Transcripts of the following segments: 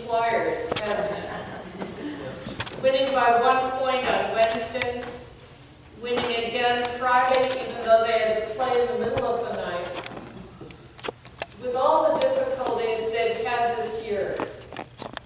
Flyers, hasn't it? Winning by 1 point on Wednesday, winning again Friday, even though they had to play in the middle of the night. With all the difficulties they've had this year,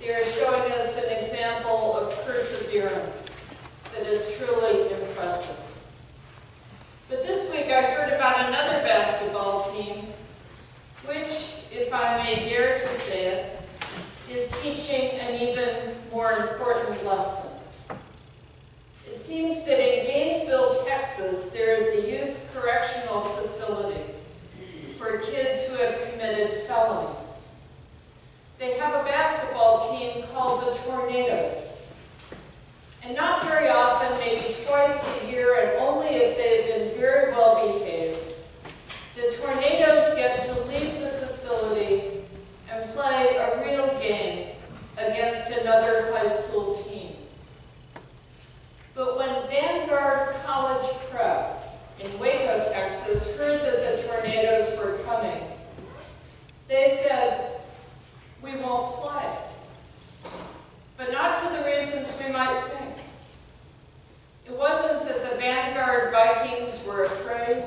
they are showing us an example of perseverance that is truly impressive. But this week I heard about another basketball team, which, if I may dare to say it, is teaching an even more important lesson. It seems that in Gainesville, Texas, there is a youth correctional facility for kids who have committed felonies. They have a basketball team called the Tornadoes. And not very often, maybe twice a year, and only if they've been very well behaved, the Tornadoes get to leave the facility and play a real game against another high school team. But when Vanguard College Prep in Waco, Texas, heard that the Tornadoes were coming, they said, "We won't play." But not for the reasons we might think. It wasn't that the Vanguard Vikings were afraid.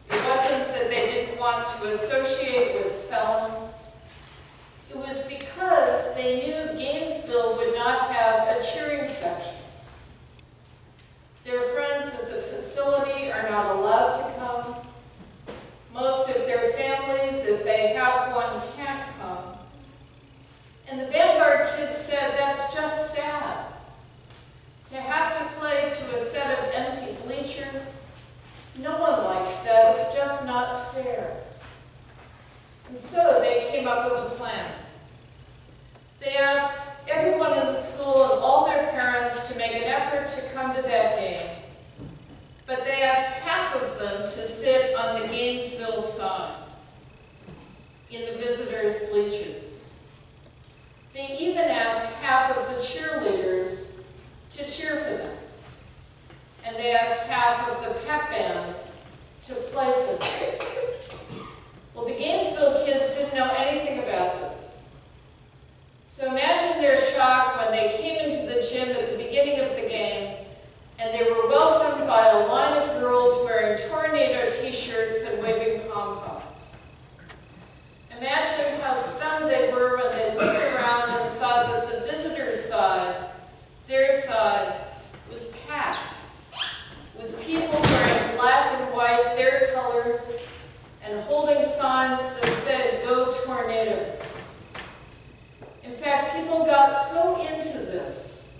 It wasn't that they didn't want to associate with felons. It was because they knew Gainesville would not have a cheering section. Their friends at the facility are not allowed to come. Most of their families, if they have one, can't come. And the Vanguard kids said, "That's just sad. To have to play to a set of empty bleachers, no one likes that. It's just not fair." And so they came up with a plan. They asked everyone in the school and all their parents to make an effort to come to that game. But they asked half of them to sit on the Gainesville side, in the visitors' bleachers. They even asked half of the cheerleaders to cheer for them. And they asked half of the pep band to play for them. Well, the Gainesville kids didn't know anything about this. So imagine their shock when they came into the gym at the beginning of the game and they were welcomed by a line of girls wearing Tornado t-shirts and waving pom-poms. Imagine how stunned they were when they looked around and saw that the visitors' side, their side, was packed with people wearing black and white, their colors, and holding signs that said, "Go Tornadoes." In fact, people got so into this,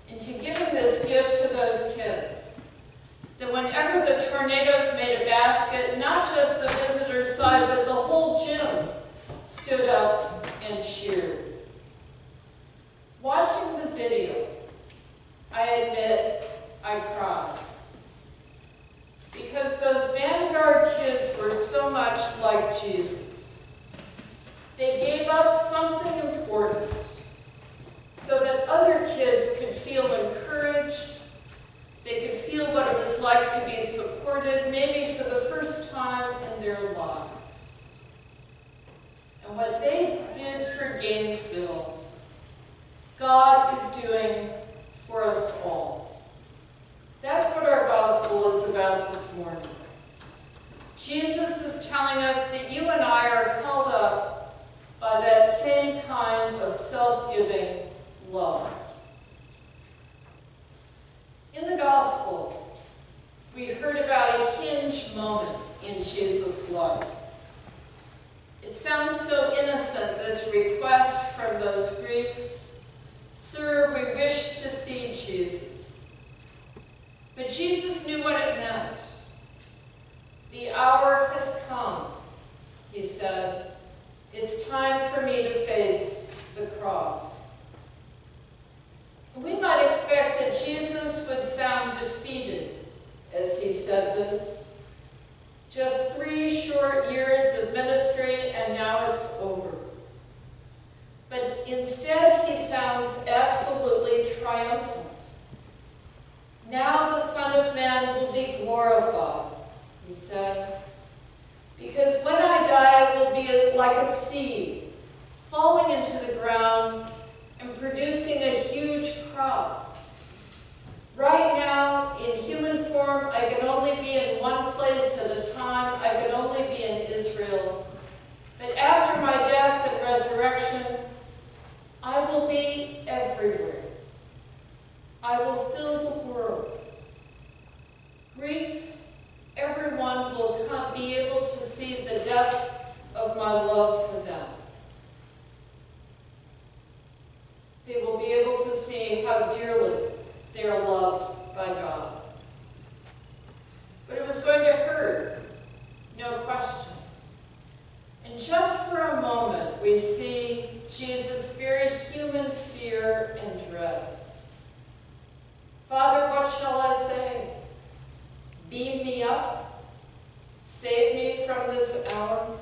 into giving this gift to those kids, that whenever the Tornadoes made a basket, not just the visitors' side, but the whole gym stood up and cheered. Watching the video, I admit I cried. Because those Vanguard kids were so much like Jesus. They gave up something important so that other kids could feel encouraged. They could feel what it was like to be supported, maybe for the first time in their lives. And what they did for Gainesville, God is doing for us all. That's what our gospel is about this morning. Jesus is telling us that you and I are held up by that same kind of self-giving love. In the gospel, we heard about a hinge moment in Jesus' life. It sounds so innocent, this request from those Greeks. "Sir, we wish to see Jesus." But Jesus knew what it meant. "The hour has come," he said. "It's time for me to face the cross." And we might expect that Jesus would sound defeated as he said this. Just 3 short years of ministry and now it's over. But instead he sounds absolutely triumphant. "Now the Son of Man will be glorified," he said, "because when I die I will be like a seed falling into the ground and producing a huge crop. Right now, in human form, I can only be in one place at a time. I can only be in Israel. But after my death and resurrection, I will be everywhere. I will fill the world. Greeks, everyone will be able to see the depth of my love for them. They will be able to see how dearly they are loved by God. But it was going to hurt, no question. And just for a moment, we see Jesus' very human fear and dread. Father, what shall I say? Beam me up? Save me from this hour?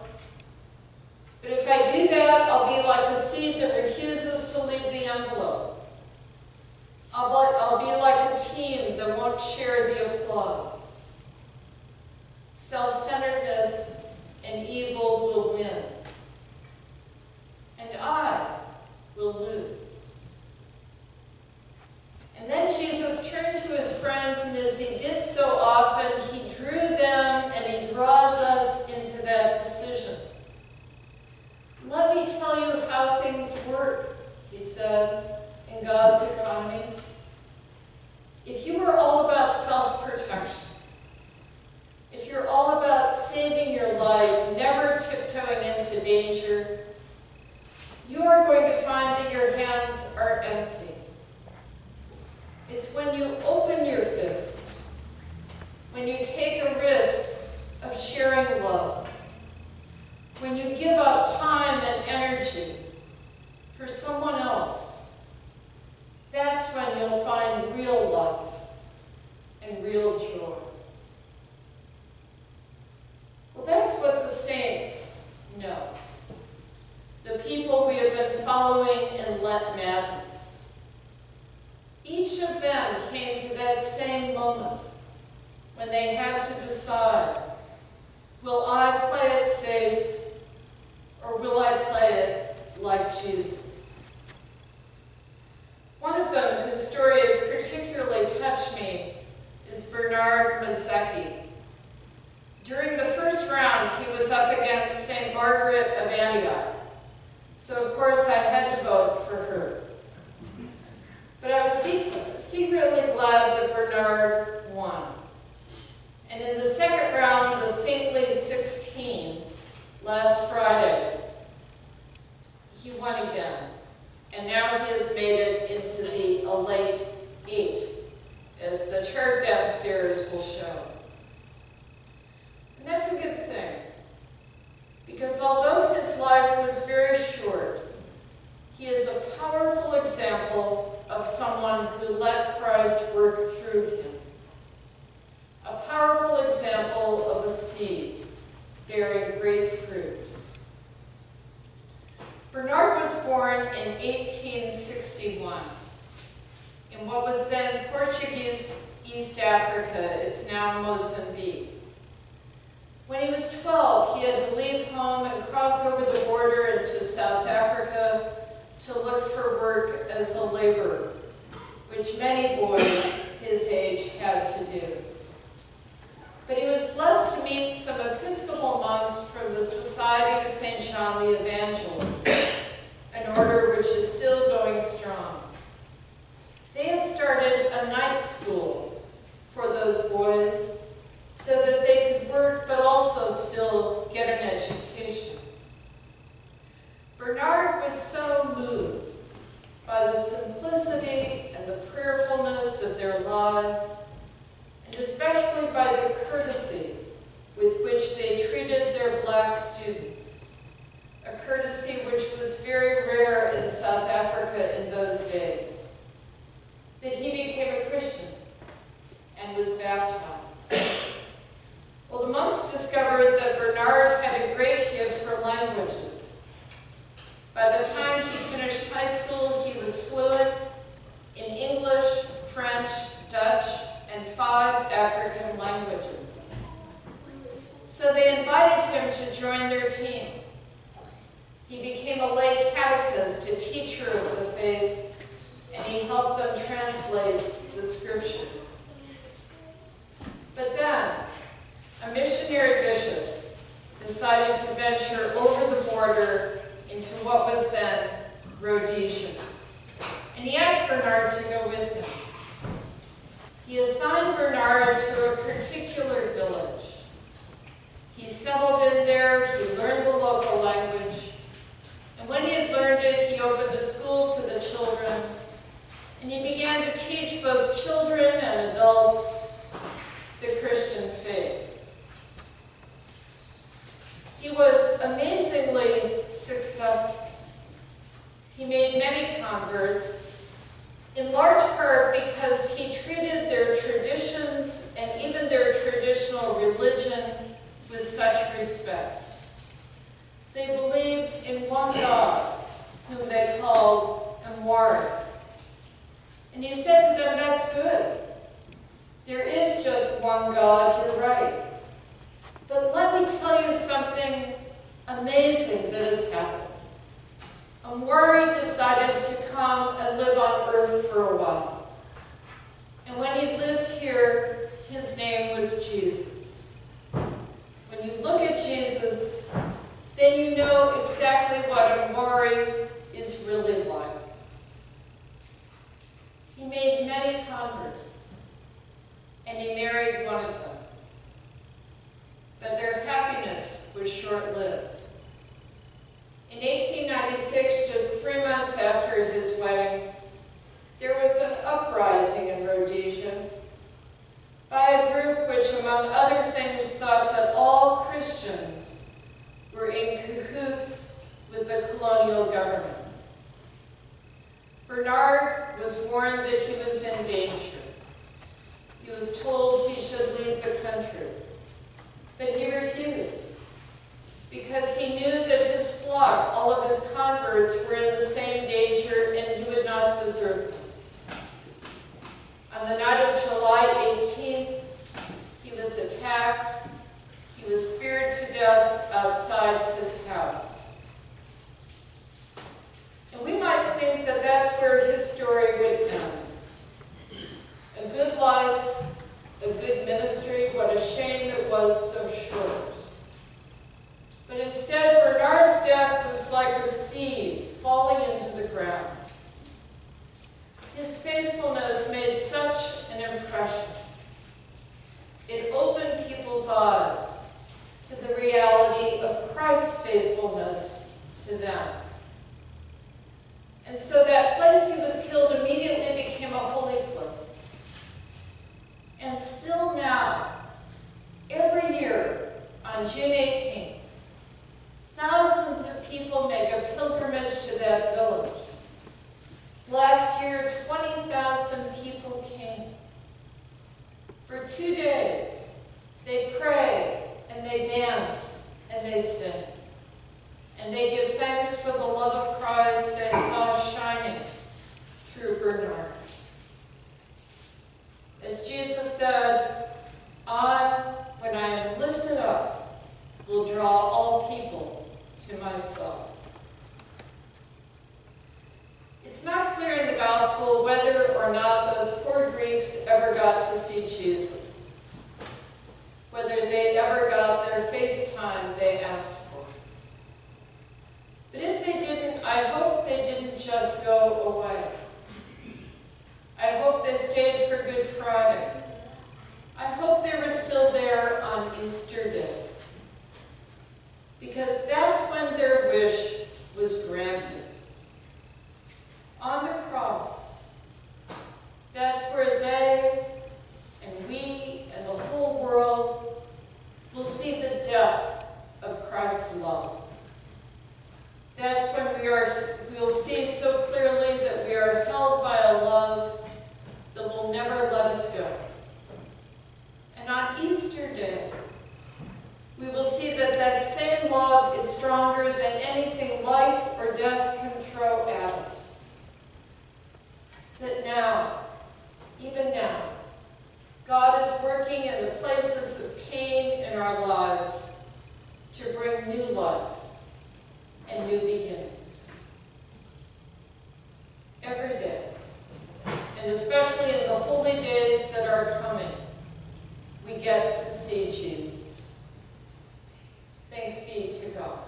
But if I do that, I'll be like a seed that refuses to leave the envelope. I'll be like a team that won't share the applause. Self-centeredness and evil will win. And I will lose. And then Jesus turned to his friends, and as he did so often, he drew them and he draws us into that decision. Let me tell you how things work, he said, in God's economy. If you are all about self-protection, if you're all about saving your life, never tiptoeing into danger, you are going to find that your hands are empty. It's when you open your fist, when you take a risk of sharing love, when you give up time and energy for someone else, that's when you'll find real life and real joy. Well, that's what the saints know. The people we have been following in Lent Madness. Each of them came to that same moment when they had to decide, will I play it safe or will I play it like Jesus? One of them, whose story has particularly touched me, is Bernard Mazzecchi. During the first round, he was up against St. Margaret of Antioch. So, of course, I had to vote for her. But I was secretly glad that Bernard won. And in the second round, the Saintly 16, last Friday, he won again. And now he has made it into the elite 8, as the chart downstairs will show. And that's a good thing, because although his life was very short, he is a powerful example of someone who let Christ work through him. A powerful example of a seed bearing great fruit. Bernard was born in 1861 in what was then Portuguese East Africa. It's now Mozambique. When he was 12, he had to leave home and cross over the border into South Africa to look for work as a laborer, which many boys his age had to do. But he was blessed to meet some Episcopal monks from the Society of St. John the Evangelist, an order which is still going strong. They had started a night school for those boys so that they could work but also still get an education. Bernard was so moved by the simplicity and the prayerfulness of their lives, and especially by the courtesy with which they treated their black students, a courtesy which was very rare in South Africa in those days, that he became a Christian and was baptized. Well, the monks discovered that Bernard had a great gift for languages. By the time he finished high school, he was fluent in English, French, Dutch, and 5 African languages. So they invited him to join their team. He became a lay catechist, a teacher of the faith, and he helped them translate the scripture. But then, a missionary bishop decided to venture over the border into what was then Rhodesia. And he asked Bernard to go with him. He assigned Bernard to a particular village. He settled in there, he learned the local language, and when he had learned it, he opened a school for the children, and he began to teach both children and adults the Christian faith. He was amazingly successful. He made many converts, in large part because he treated their traditions and even their traditional religion with such respect. They believed in one God, whom they called Amwari. And he said to them, that's good. There is just one God, you're right. But let me tell you something amazing that has happened. Amwari decided to come and live on earth for a while. And when he lived here, his name was Jesus. When you look at Jesus, then you know exactly what Amwari is really like. He made many converts, and he married one of them. But their happiness was short-lived. In 1896, just 3 months after his wedding, there was an uprising in Rhodesia by a group which, among other things, thought that all Christians were in cahoots with the colonial government. Bernard was warned that he was in danger. He was told he should leave the country, but he refused because he knew that his flock, all of his converts, were in the same danger and he would not desert them. On the night of July 18th, he was attacked. He was speared to death outside his house. And we might think that that's where his story would end. A good life, a good ministry, what a shame it was so short. But instead, Bernard's death was like a seed falling into the ground. His faithfulness made such an impression. It opened people's eyes to the reality of Christ's faithfulness to them. And so that place he was killed immediately became a holy place. And still now, every year on June 18th, thousands of people make a pilgrimage to that village. Last year, 20,000 people came. For 2 days, they pray and they dance and they sing. And they give thanks for the love of Christ they saw shining through Bernard. As Jesus said, I, when I am lifted up, will draw all people to myself. It's not clear in the gospel whether or not those poor Greeks ever got to see Jesus, whether they ever got their FaceTime they asked for. But if they didn't, I hope they didn't just go away. I hope they stayed for Good Friday. I hope they were still there on Easter Day. Because that's when their wish was granted. On the cross, that's where they and we and the whole world will see the depth of Christ's love. That's when we'll see so clearly that we are held by a love that will never let us go. And on Easter Day, we will see that that same love is stronger than anything life or death can throw at us. That now, even now, God is working in the places of pain in our lives to bring new life. and new beginnings. Every day. And especially in the holy days that are coming, we get to see Jesus. Thanks be to God.